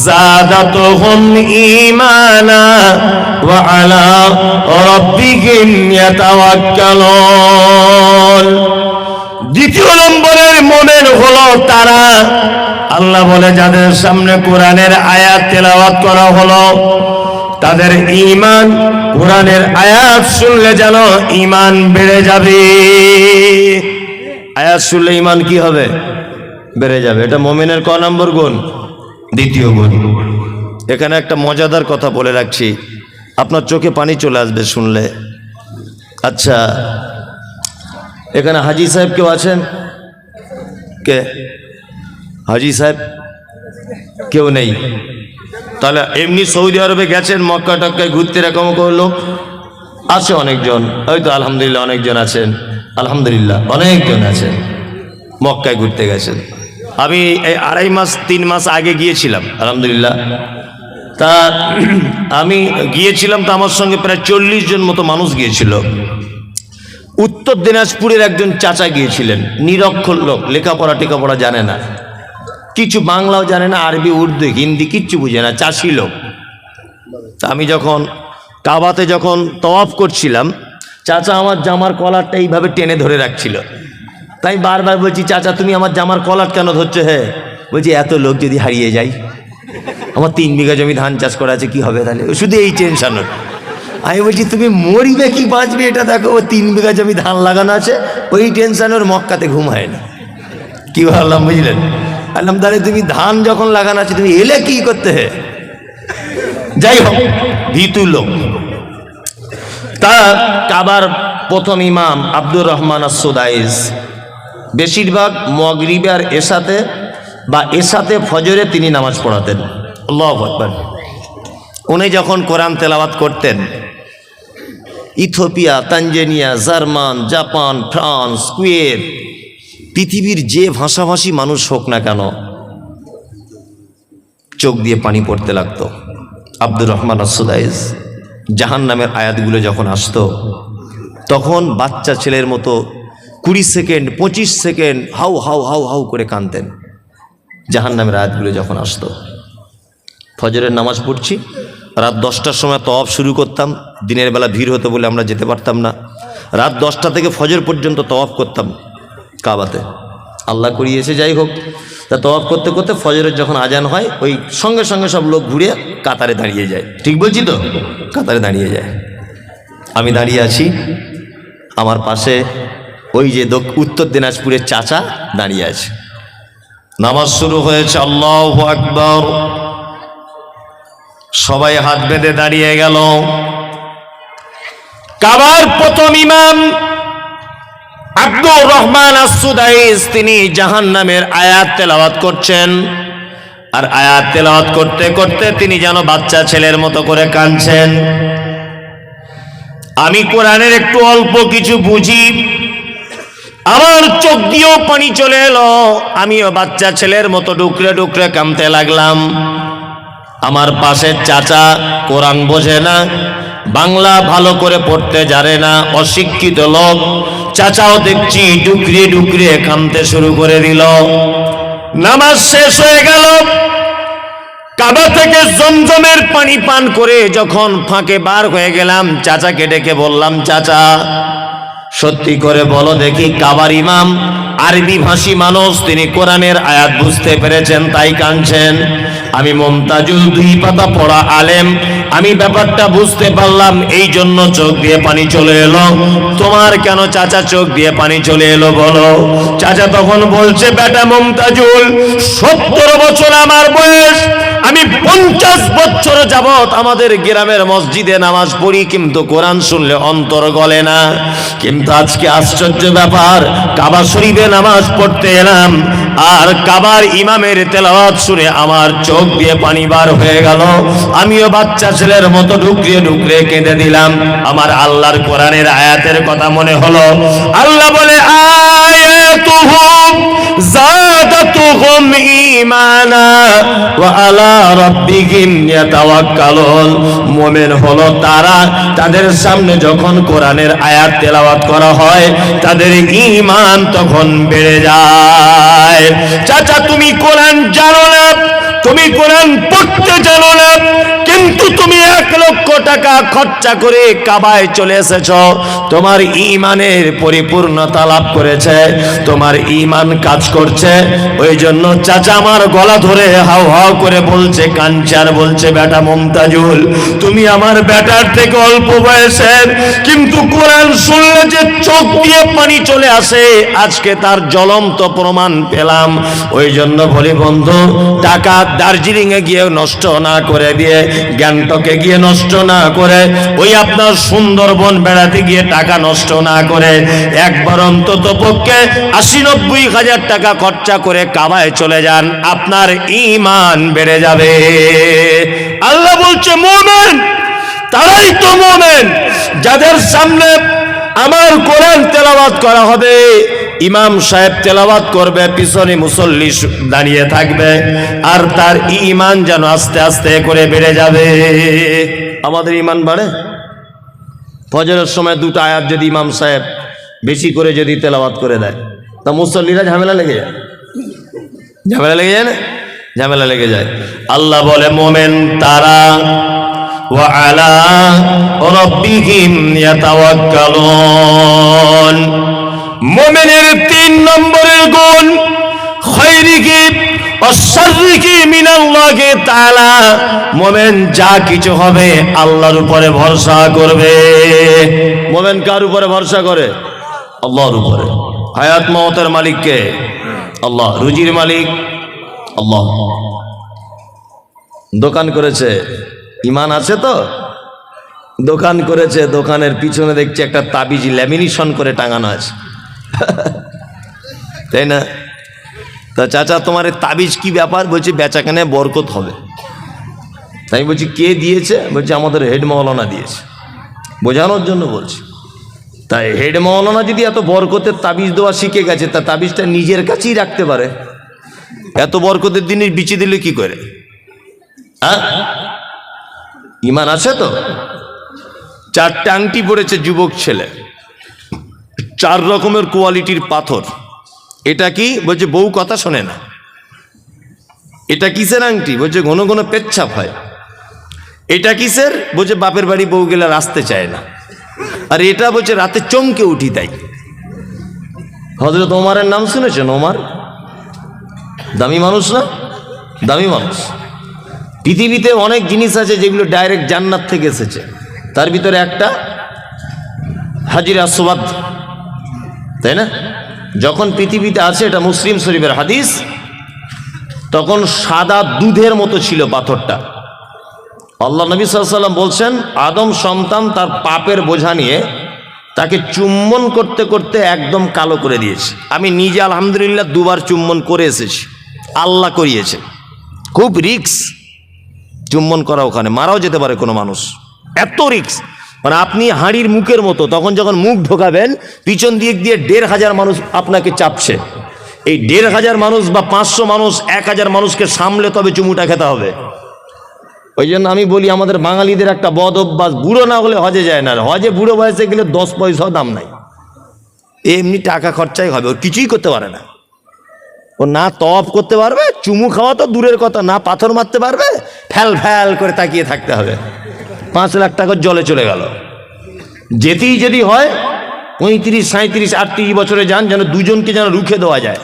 যাদাতুহুম ঈমানা ওয়া আলা রাব্বিহিম ইয়াতাওয়াক্কালুন। দ্বিতীয় নম্বরের মোমেন হলো তারা, আল্লাহ বলে যাদের সামনে কোরআনের আয়াত তেলাওয়াত করা হলো, তাদের ঈমান, কোরআনের আয়াত শুনলে যেন ঈমান বেড়ে যাবে। আয়াত শুনলে ঈমান কি হবে? বেড়ে যাবে। এটা মুমিনের ক নম্বর গুণ? দ্বিতীয় গুণ। এখানে একটা মজাদার কথা বলে রাখছি, আপনার চোখে পানি চলে আসবে শুনলে। আচ্ছা, এখানে হাজি সাহেব কেউ আছেন? কে হাজি সাহেব? কেউ নেই। তাহলে এমনি সৌদি আরবে গেছেন, মক্কা টক্কায় ঘুরতে, এরকম লোক আছে অনেকজন, হয়তো আলহামদুলিল্লাহ অনেকজন আছেন, আলহামদুলিল্লাহ অনেকজন আছেন, মক্কায় ঘুরতে গেছেন। আমি এই 2.5 মাস 3 মাস আগে গিয়েছিলাম আলহামদুলিল্লাহ। তা আমি গিয়েছিলাম, তো আমার সঙ্গে প্রায় 40 জন মতো মানুষ গিয়েছিল। উত্তর দিনাজপুরের একজন চাচা গিয়েছিলেন, নিরক্ষর লোক, লেখাপড়া টেখাপড়া জানে না। কিছু বাংলাও জানে না, আরবি উর্দু হিন্দি কিচ্ছু বুঝে না, চাষি লোক। তা আমি যখন কাবাতে যখন তওয়াফ করছিলাম, চাচা আমার জামার কলারটা এইভাবে টেনে ধরে রাখছিল। তাই বারবার বলছি, চাচা তুমি আমার জামার কলার কেন ধরছো? হ্যাঁ, বলছি এত লোক যদি হারিয়ে যায়, আমার 3 বিঘা জমি ধান চাষ করা আছে, কি হবে তাহলে? শুধু এই টেনশন। আমি বলছি তুমি মরিবে কি বাঁচবে এটা দেখো, ও 3 বিঘা জমি ধান লাগানো আছে, ওই টেনশন ওর মক্কাতে ঘুম হয় না। কি ভাবলাম বুঝলেন? বললাম তাহলে তুমি ধান যখন লাগানো আছে তুমি এলে কি করতে? হে যাই হোক, ভীতু লোক। তা কাবার প্রথম ইমাম আব্দুর রহমান আস-সুদাইস বেশিরভাগ মাগরিবে আর এশাতে বা এশাতে ফজরে তিনি নামাজ পড়াতেন। আল্লাহু আকবার। উনি যখন কোরআন তেলাওয়াত করতেন, Ethiopia, Tanzania, German, Japan, France, Kuwait, পৃথিবীর যে ভাষাভাষী মানুষ হোক না কেন, চোখ দিয়ে পানি পড়তে লাগতো। আব্দুর রহমান আস-সুদাইস জাহান নামের আয়াতগুলো যখন আসতো, তখন বাচ্চা ছেলের মতো 20 second 25 second how how how how করে কাঁদতেন। জাহান নামের আয়াতগুলো যখন আসতো, ফজরের নামাজ পড়ছি, রাত 10টার সময় তওয়াফ শুরু করতাম। দিনের বেলা ভিড় হতো বলে আমরা যেতে পারতাম না। রাত 10টা থেকে ফজর পর্যন্ত তওয়াফ করতাম কাবাতে, আল্লাহ করিয়েছে। যাই হোক, তা তওয়াফ করতে করতে ফজরের যখন আজান হয়, ওই সঙ্গে সঙ্গে সব লোক ঘুরে কাতারে দাঁড়িয়ে যায়। ঠিক বলছি তো? কাতারে দাঁড়িয়ে যায়। আমি দাঁড়িয়ে আছি, আমার পাশে ওই যে উত্তর দিনাজপুরের চাচা দাঁড়িয়ে আছে। নামাজ শুরু হয়েছে, আল্লাহু আকবার। সবাই হাত বেঁধে দাঁড়িয়ে গেল। কাবার প্রথম ইমাম আব্দুর রহমান আস-সুদাইস তিনি জাহান্নামের আয়াত তেলাওয়াত করছেন। আর আয়াত তেলাওয়াত করতে করতে তিনি যেন বাচ্চা ছেলের মতো করে কাঁদছেন। আমি কোরআনের একটু অল্প কিছু বুঝি, আমার চোখ দিয়েও পানি চলে এলো। আমিও বাচ্চা ছেলের মতো ডুকরে ডুকরে কাঁদতে লাগলাম। আমার পাশের চাচা কোরআন বোঝে না, বাংলা ভালো করে পড়তে জানে না, অশিক্ষিত লোক। চাচাও দেখছি ডুকরে ডুকরে কাঁদতে শুরু করে দিল। নামাজ শেষ হয়ে গেল। কাবা থেকে জমজমের পানি পান করে যখন ফাঁকে বার হয়ে গেলাম, চাচাকে ডেকে বললাম, চাচা সত্যি করে বলো দেখি, কাবার ইমাম আরবি ভাষী মানুষ, তিনি কোরআনের আয়াত বুঝতে পেরেছেন তাই কাঁদছেন। আমি মুমতাজুল 2 পাতা পড়া আলেম, আমি ব্যাপারটা বুঝতে পারলাম, এই জন্য চোখ দিয়ে পানি চলে এলো। তোমার কেন চাচা চোখ দিয়ে পানি চলে এলো বলো? চাচা তখন বলছে, বেটা মুমতাজুল, 70 বছর আমার বয়স, আমি 50 বছর যাবত আমাদের গ্রামের মসজিদে নামাজ পড়ি, কিন্তু কোরআন শুনলে অন্তর গলে না। কিন্তু আজকে আশ্চর্য ব্যাপার, কাবা শরীফে নামাজ পড়তে এলাম, আর কাবার ইমামের তেলাওয়াত শুনে আমার চোখ দিয়ে পানি বার হয়ে গেল। আমিও বাচ্চা ছেলের মতো ডুকরিয়ে ডুকরিয়ে কেঁদে দিলাম। আমার আল্লাহর কোরআনের আয়াতের কথা মনে হলো। আল্লাহ বলে, আয়াতুহুম যাদাতুহুম ঈমানা ওয়া আলা রাব্বিহিম ইয়াতাওয়াক্কালুন। মুমিন হলো তারা, তাদের সামনে যখন কোরআনের আয়াত তেলাওয়াত করা হয়, তাদের ঈমান তখন বেড়ে যায়। চাচা তুমি কোরআন জানো না, তুমি কোরআন পড়তে জানো না, কিন্তু তুমি 1 লক্ষ টাকা খরচা করে কাবায় চলে এসেছ, তোমার ঈমানের পরিপূর্ণতা লাভ করেছে, তোমার ঈমান কাজ করছে। ওই জন্য চাচা আমার গলা ধরে হাউ হাউ করে বলছে, কাঞ্চার বলছে, বেটা মুমতাজুল, তুমি আমার বেটার থেকে অল্প বয়সের, কিন্তু কোরআন শুনলে যে চোখ দিয়ে পানি চলে আসে, আজকে তার জ্বলন্ত প্রমাণ পেলাম। ওই জন্য বলি বন্ধু, টাকা দার্জিলিং এ গিয়ে নষ্ট না করে দিয়ে, গ্যাংটকে গিয়ে নষ্ট না করে, ওই আপনার সুন্দরবন বেড়াতে গিয়ে টাকা নষ্ট না করে, একবার অন্তত পক্ষে 80-90 হাজার টাকা খরচা করে কাবায় চলে যান, আপনার ঈমান বেড়ে যাবে। আল্লাহ বলছে, মুমিন তারাই তো মুমিন যাদের সামনে আমার কোরআন তেলাওয়াত করা হবে, ইমাম সাহেব তেলাওয়াত করবে, পিছনে মুসল্লি দাঁড়িয়ে থাকবে, আর তার ঈমান যেন আস্তে আস্তে করে বেড়ে যাবে। আমাদের ঈমান বাড়ে। ফজরের সময় 2টা আয়াত যদি ইমাম সাহেব বেশি করে যদি তেলাওয়াত করে দেয়, তা মুসল্লিরা ঝামেলা লেগে যায়। ঝামেলা লেগে যায় না? ঝামেলা লেগে যায়। আল্লাহ বলে মোমেন তারা ওয়া আলা রাব্বিহিম ইয়াতাওয়াক্কালুন। মোমেনের 3 নম্বরের গুণ খায়রিহি ওয়া শাররিহি মিনাল্লাহি তাআলা। মোমেন যা কিছু হবে আল্লাহর উপরে ভরসা করবে। মোমেন কার উপরে ভরসা করে? আল্লাহর উপরে। হায়াত মওতের মালিক কে? আল্লাহ। রুজির মালিক আল্লাহ। দোকান করেছে, ইমান আছে তো? দোকান করেছে, দোকানের পিছনে দেখছি একটা তাবিজ ল্যামিনেশন করে টাঙানো আছে, তাই না? তা চাচা তোমার তাবিজ কি ব্যাপার? বলছি বেচাকেনে বরকত হবে। তাই বলছি কে দিয়েছে? বলছি আমাদের হেড মাওলানা দিয়েছে। বোঝানোর জন্য বলছি। তাই হেড মাওলানা যদি এত বরকতের তাবিজ দেওয়া শিখে গেছে, তা তাবিজটা নিজের কাছেই রাখতে পারে। এত বরকতের জিনিস বিচে দিলে কি করে? হ্যাঁ, ইমান আছে তো? 4টে আংটি পড়েছে যুবক ছেলে, 4 রকমের কোয়ালিটির পাথর। এটা কি? বলছে বউ কথা শোনে না। এটা কিসের আংটি? বলছে ঘন ঘন পেচ্ছাপ হয়। এটা কিসের? বলছে বাপের বাড়ি বউ গেলে আসতে চায় না। আর এটা বলছে রাতে চমকে উঠি তাই। হযরত ওমরের নাম শুনেছেন? ওমর দামি মানুষ না? দামি মানুষ। পৃথিবীতে অনেক জিনিস আছে যেগুলো ডাইরেক্ট জান্নাত থেকে এসেছে। তার ভিতরে একটা হাজির আসওয়াদ, তাই না? যখন পৃথিবীতে আছে, এটা মুসলিম শরীফের হাদিস, তখন সাদা দুধের মতো ছিল পাথরটা। আল্লাহ নবী সাল্লাল্লাহু আলাইহি ওয়াসাল্লাম বলছেন আদম সন্তান তার পাপের বোঝা নিয়ে তাকে চুম্বন করতে করতে একদম কালো করে দিয়েছে। আমি নিজে আলহামদুলিল্লাহ 2 বার চুম্বন করে এসেছি, আল্লাহ করিয়েছে। খুব রিক্স চুম্বন করা, ওখানে মারাও যেতে পারে কোনো মানুষ, এত রিক্স। মানে আপনি হাঁড়ির মুখের মতো, তখন যখন মুখ ঢোকাবেন পিছন দিক দিয়ে 1,500 মানুষ আপনাকে চাপছে। এই 1,500 মানুষ বা 500 মানুষ 1,000 মানুষকে সামলে তবে চুমুটা খেতে হবে। ওই জন্য আমি বলি আমাদের বাঙালিদের একটা বদ অভ্যাস, বুড়ো না হলে হজে যায় না। হজে বুড়ো বয়সে গেলে 10 পয়সাও দাম নাই, এমনি টাকা খরচাই হবে, ওর কিছুই করতে পারে না। ও না তওয়াফ করতে পারবে, চুমু খাওয়া তো দূরের কথা, না পাথর মারতে পারবে, ফ্যাল ফ্যাল করে তাকিয়ে থাকতে হবে। 5 লাখ টাকা জলে চলে গেল। যেতেই যদি হয় 35, 37, 38 বছরে যান, যেন দুজনকে যেন রুখে দেওয়া যায়।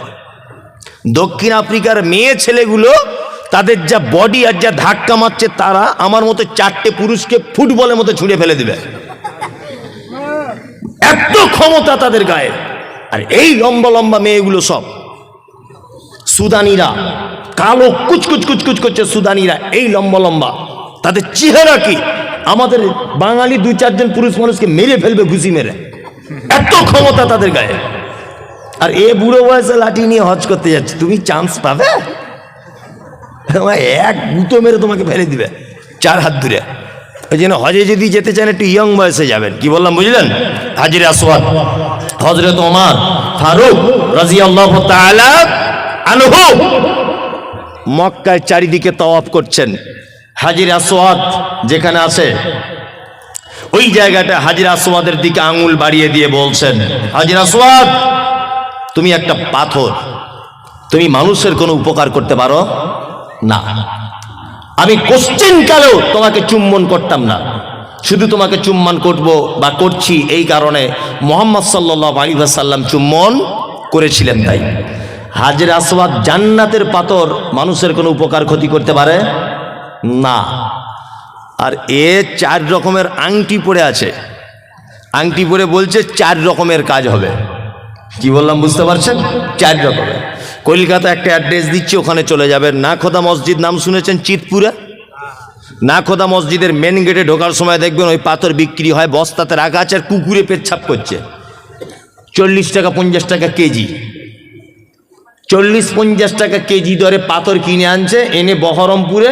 দক্ষিণ আফ্রিকার মেয়ে ছেলেগুলো তাদের যা বডি আর যা ধাক্কা মারছে, তারা আমার মতো 4টে পুরুষকে ফুটবলের মতো ছুঁড়ে ফেলে দিবে, এত ক্ষমতা তাদের গায়ে। আর এই লম্বা লম্বা মেয়েগুলো সব সুদানিরা, কালো কুচকুচ কুচকুচ করছে সুদানিরা, এই লম্বা লম্বা। তাদের চেহারা কি আমাদের বাঙালি 2-4 জন পুরুষ মানুষকে মেরে ফেলবে ঘুষি মেরে, এত ক্ষমতা তাদের গায়ে। আর এ বুড়ো বয়সে লাঠি নিয়ে হজ করতে যাচ্ছে, তুমি চান্স পাবে? এক গুঁতো মেরে তোমাকে ফেলে দিবে 4 হাত দূরে। ওই জন্য হজে যদি যেতে চান একটু ইয়ং বয়সে যাবেন। কি বললাম বুঝলেন? হাজির আসওয়াদ হযরত ওমর ফারুক রাদিয়াল্লাহু তাআলা আনহু মক্কার চারিদিকে তাওয়াফ করছেন। হাজির আসওয়াদ যেখানে আছে ওই জায়গাটা হাজির আসওয়াদের দিকে আঙুল বাড়িয়ে দিয়ে বলছেন, হাজির আসওয়াদ তুমি একটা পাথর, তুমি মানুষের কোনো উপকার করতে পারো না। আমি কোশ্চেন কালেও তোমাকে চুম্বন করতাম না, শুধু তোমাকে চুম্বন করব বা করছি এই কারণে মুহাম্মদ সাল্লাল্লাহু আলাইহি ওয়াসাল্লাম চুম্বন করেছিলেন। তাই হাজির আসওয়াদ জান্নাতের পাথর, মানুষের কোনো উপকার ক্ষতি করতে পারে না। আর এ 4 রকমের আংটি পরে আছে, আংটি পরে বলছে 4 রকমের কাজ হবে। কি বললাম বুঝতে পারছেন? 4 রকমের। কলকাতা একটা অ্যাড্রেস দিচ্ছি, ওখানে চলে যাবেন। নাখোদা মসজিদ নাম শুনেছেন? চিতপুরে নাখোদা মসজিদের মেন গেটে ঢোকার সময় দেখবেন ওই পাথর বিক্রি হয়, বস্তাতে রাখা আছে, আর কুকুরে পেচ্ছাপ করছে। 40 টাকা 50 টাকা কেজি, 40-50 টাকা কেজি দরে পাথর কিনে আনছে, এনে বহরমপুরে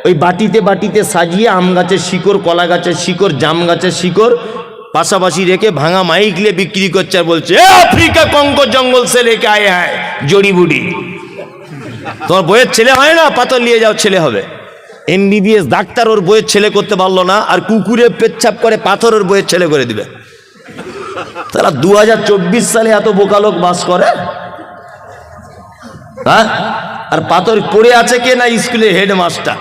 ওই বাটিতে বাটিতে সাজিয়ে আম গাছের শিকড়, কলা গাছের শিকড়, জাম গাছের শিকড় পাশাপাশি রেখে ভাঙা মাইক নিয়ে বিক্রি করছে। আর বলছে আফ্রিকা কঙ্গো জঙ্গল সে লেকে আয়ে হ্যায় জড়ি বুড়ি। তোমার বইয়ের ছেলে হয় না, পাথর নিয়ে যাও ছেলে হবে। MBBS ডাক্তার ওর বইয়ের ছেলে করতে পারলো না, আর কুকুরে পেচ্ছাপ করে পাথর ওর বইয়ের ছেলে করে দিবে। তারা 2024 সালে এত বোকা লোক বাস করে। হ্যাঁ? আর পাথর পড়ে আছে কে না স্কুলে হেডমাস্টার।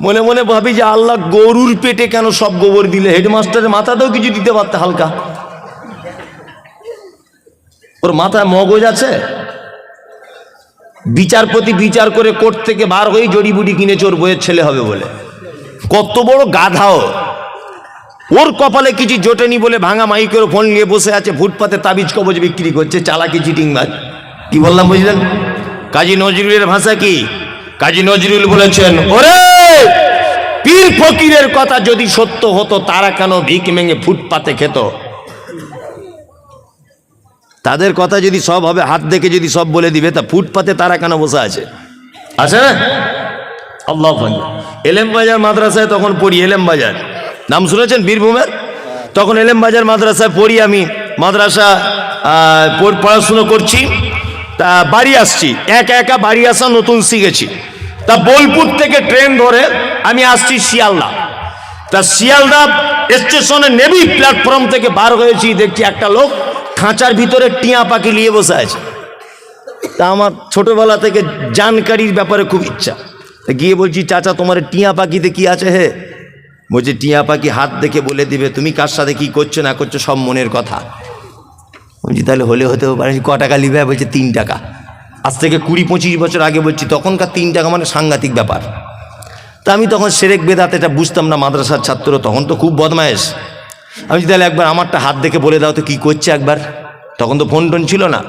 মনে মনে ভাবি যে আল্লাহ গরুর পেটে কেন সব গোবর দিলে, হেডমাস্টারের মাথাতেও কিছু দিতে পারতে হালকা। ওর মাথায় মগজ আছে? বিচারপতি বিচার করে কোর্ট থেকে বার হয়ে জড়িবুটি কিনেছে ওর বইয়ের ছেলে হবে বলে। কত বড় গাধাও! ওর কপালে কিছু জোটেনি বলে ভাঙা মাইকের ফোন নিয়ে বসে আছে, ফুটপাতে তাবিজ কবজ বিক্রি করছে, চালাকি চিটিংবাজ। কি বললাম বুঝলেন? কাজী নজরুলের ভাষা কি? কাজী নজরুল বলেছেন, ওরে পীর ফকিরের কথা যদি সত্য হতো তারা কেন ভিক ভেঙে ফুটপাতে খেত? তাদের কথা যদি সব হবে, হাত দেখে যদি সব বলে দিবে, তা ফুটপাতে তারা কেন বসে আছে? আছে না? আল্লাহ এলেম বাজার মাদ্রাসায় তখন পড়ি, এলেম বাজার নাম শুনেছেন বীরভূমের? তখন এলেম বাজার মাদ্রাসায় পড়ি আমি, মাদ্রাসা পড়াশুনো করছি। তা বাড়ি আসছি, একা একা বাড়ি আসা নতুন শিখেছি। তা বোলপুর থেকে ট্রেন ধরে আমি আসছি শিয়ালদা। তা শিয়ালদা স্টেশনে নেবি প্ল্যাটফর্ম থেকে বার হয়েছি, দেখছি একটা লোক খাঁচার ভিতরে টিয়া পাখি নিয়ে বসে আছে। তা আমার ছোটবেলা থেকে জানকারির ব্যাপারে খুব ইচ্ছা। গিয়ে বলছি, চাচা তোমার টিয়া পাখিতে কি আছে হে? বলছে টিয়া পাখি হাত দেখে বলে দিবে তুমি কার সাথে কি করছো না করছো, সব মনের কথা। বলছি তাহলে হলে হতেও পারে। ক টাকা নিবে? বলছে 3 টাকা। আজ থেকে 20-25 বছর আগে বলছি, তখনকার 3 টাকা মানে সাংঘাতিক ব্যাপার। তা আমি তখন সেরেক বেদাত এটা বুঝতাম না, মাদ্রাসার ছাত্র, তখন তো খুব বদমায়েশ। আমি তাহলে একবার আমারটা হাত দেখে বলে দাও তো কি করছে একবার। তখন তো ফোন টোন ছিল না,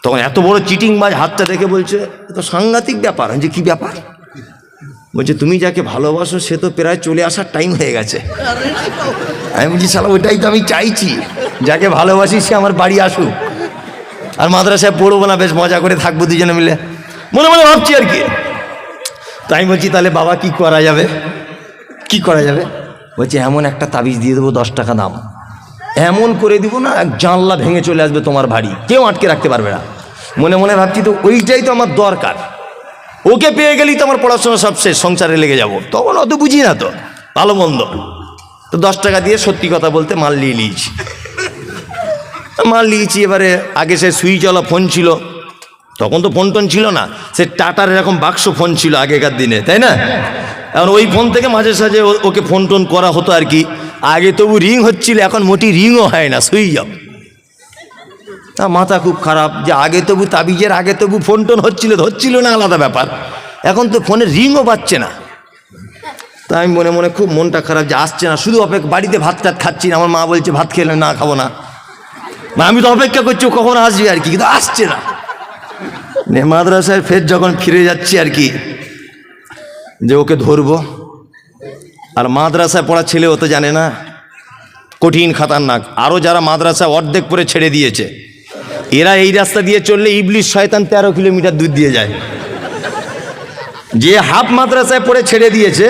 তখন এত বড় চিটিংবাজ হাতটা দেখে বলছে, তো সাংঘাতিক ব্যাপার। আমি যে কী ব্যাপার? বলছে তুমি যাকে ভালোবাসো সে তো প্রায় চলে আসার টাইম হয়ে গেছে। আমি বলছি শালা ওইটাই তো আমি চাইছি, যাকে ভালোবাসি সে আমার বাড়ি আসুক, আর মাদ্রাসায় পড়বো না, বেশ মজা করে থাকবো দুজনে মিলে, মনে মনে ভাবছি আর কি। তাই বলছি তাহলে বাবা কি করা যাবে? কি করা যাবে? বলছে এমন একটা তাবিজ দিয়ে দেবো 10 টাকা দাম, এমন করে দিব না এক জানলা ভেঙে চলে আসবে তোমার বাড়ি, কেউ আটকে রাখতে পারবে না। মনে মনে ভাবছি তো ওইটাই তো আমার দরকার, ওকে পেয়ে গেলেই তো আমার পড়াশোনা সব শেষ, সংসারে লেগে যাব। তখন অত বুঝি না তো ভালো মন্দ। তো 10 টাকা দিয়ে সত্যি কথা বলতে মাল নিয়েছি। এবারে আগে সে সুইচওয়ালা ফোন ছিল, তখন তো ফোন টোন ছিল না, সে টাটার এরকম বাক্স ফোন ছিল আগেকার দিনে, তাই না? এখন ওই ফোন থেকে মাঝে সাঝে ওকে ফোন টোন করা হতো আর কি। আগে তবু রিং হচ্ছিল, এখন মোটি রিংও হয় না, সুইচ অফ। তা মাথা খুব খারাপ যে আগে তবু তাবিজের আগে তবু ফোন টোন হচ্ছিল না, আলাদা ব্যাপার। এখন তো ফোনে রিংও পাচ্ছে না। তাই আমি মনে মনে খুব মনটা খারাপ যে আসছে না, শুধু বাড়িতে ভাত টাত খাচ্ছি না, আমার মা বলছে ভাত খেলে না, খাবো না। আমি তো অপেক্ষা করছি ও কখন আসবে আর কি, কিন্তু আসছে না। মাদ্রাসায় ফের যখন ফিরে যাচ্ছি আর কি, যে ওকে ধরবো, আর মাদ্রাসায় পড়া ছেলে ও তো জানে না, কঠিন খাতারনাক। আরও যারা মাদ্রাসায় অর্ধেক পরে ছেড়ে দিয়েছে, এরা এই রাস্তা দিয়ে চললে ইবলিশ শয়তান 13 কিলোমিটার দূর দিয়ে যায়। যে হাফ মাদ্রাসায় পড়ে ছেড়ে দিয়েছে,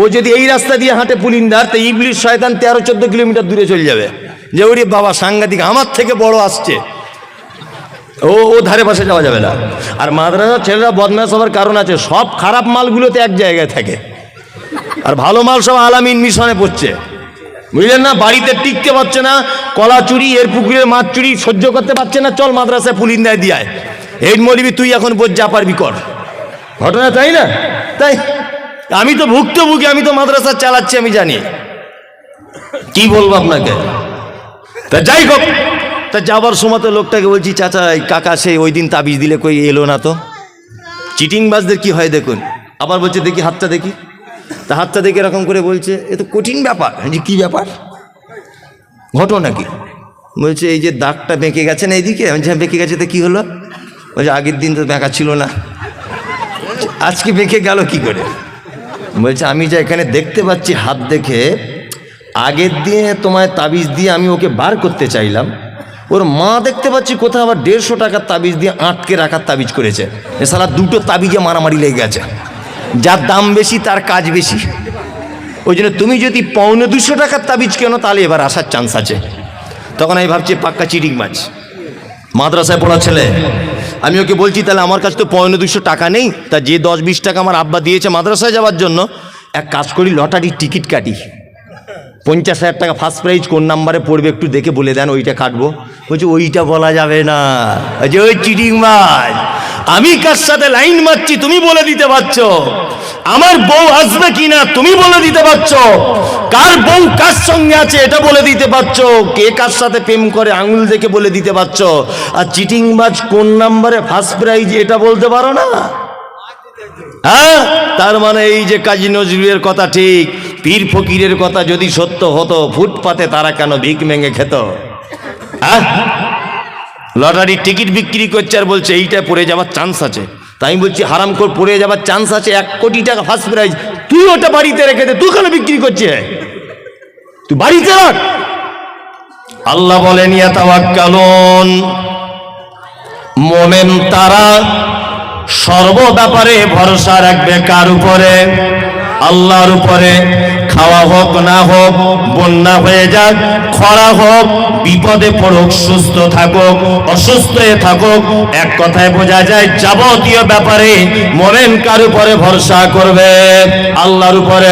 ও যদি এই রাস্তা দিয়ে হাঁটে পুলিন্দার, তো ইবলিশ শয়তান 13-14 কিলোমিটার দূরে চলে যাবে, যে ওরে বাবা সাংঘাতিক, আমার থেকে বড় আসছে, ও ধারে পাশে যাওয়া যাবে না। আর মাদ্রাসার ছেলেরা বদমাশ হওয়ার কারণ আছে, সব খারাপ মালগুলোতে এক জায়গায় থাকে, আর ভালো মাল সব আলামিন মিশনে পড়ছে, বুঝলেন না? বাড়িতে টিকতে পারছে না, কলা চুরি, এর পুকুরের মাছ চুরি সহ্য করতে পারছে না, চল মাদ্রাসায় পুলিন্দায় দিয়ায়, হেড মৌলবি তুই এখন বোঝ যা পারবি কর। ঘটনা তাই না? তাই আমি তো ভুক্তভোগী, আমি তো মাদ্রাসা চালাচ্ছি, আমি জানি। কি বলবো আপনাকে? তা যাই হোক, তা যাবার সময় তো লোকটাকে বলছি, চাচা কাকা সে ওই দিন তাবিজ দিলে কই এলো না তো। চিটিংবাজদের কি হয় দেখুন। আবার বলছে দেখি হাতটা দেখি, তা হাতটা দেখে এরকম করে বলছে এ তো কঠিন ব্যাপার। যে কী ব্যাপার? ঘটনা কি? বলছে এই যে দাগটা বেঁকে গেছে না এইদিকে। আমি হ্যাঁ বেঁকে গেছে, তো কী হলো? বলছে আগের দিন তো বেঁকা ছিল না, আজকে বেঁকে গেল কি করে? বলছে আমি যা এখানে দেখতে পাচ্ছি হাত দেখে, আগের দিনে তোমায় তাবিজ দিয়ে আমি ওকে বার করতে চাইলাম, ওর মা দেখতে পাচ্ছি কোথাও আবার 150 টাকার তাবিজ দিয়ে আটকে রাখার তাবিজ করেছে। এ শালা দুটো তাবিজে মারামারি লেগে গেছে, যার দাম বেশি তার কাজ বেশি। ওই জন্য তুমি যদি 250 টাকার তাবিজ কেনো তাহলে এবার আসার চান্স আছে। তখন আমি ভাবছি পাক্কা চিটিং মাছ, মাদ্রাসায় পড়া ছেলে। আমি ওকে বলছি তাহলে আমার কাছে তো 250 টাকা নেই, তা যে 10-20 টাকা আমার আব্বা দিয়েছে মাদ্রাসায় যাওয়ার জন্য, এক কাজ করি লটারির টিকিট কাটি। 50,000 টাকা ফার্স্ট প্রাইজ কোন নাম্বারে পড়বে একটু দেখে বলে দেন, ওইটা কাটবো। বলছি ওইটা বলা যাবে না, যে ওই চিটিং মাছ। আমি কার সাথে লাইন মারছি তুমি বলে দিতে পারছো, আমার বউ আসবে কিনা তুমি বলে দিতে পারছো, কার বউ কার সঙ্গে আছে এটা বলে দিতে পারছো, কে কার সাথে প্রেম করে আঙুল দেখে বলে দিতে পারছো। আর চিটিং মাছ কোন নাম্বারে ফার্স্ট প্রাইজ এটা বলতে পারো না? হ্যাঁ, তার মানে এই যে কাজী নজরুলের কথা ঠিক, পীর ফকিরের কথা যদি সত্য হতো, ফুটপাতে তারা কেন ভিক মেঙে খেত? হ্যাঁ, লটারির টিকিট বিক্রি করছে আর বলছে এইটা পড়ে যাওয়ার চান্স আছে। তাই আমি বলছি হারাম করে পড়ে যাওয়ার চান্স আছে, 1 কোটি টাকা ফার্স্ট প্রাইজ, তুই ওটা বাড়িতে রেখে দে, তুই কেন বিক্রি করছিস? তুই বাড়িতে রাখ। আল্লাহ বলেন ইয়াতাওয়াক্কালুন, মুমিন তারা সর্ব ব্যাপারে ভরসা রাখবে কার উপরে? আল্লাহর উপরে। খাওয়া হোক না হোক, বন্যা হয়ে যাক, খরা হোক, বিপদে পড়ুক, সুস্থ থাকুক, অসুস্থ হয়ে থাকুক, এক কথায় বোঝা যায় যাবতীয় ব্যাপারে মুমিন কার উপরে ভরসা করবে? আল্লাহর উপরে।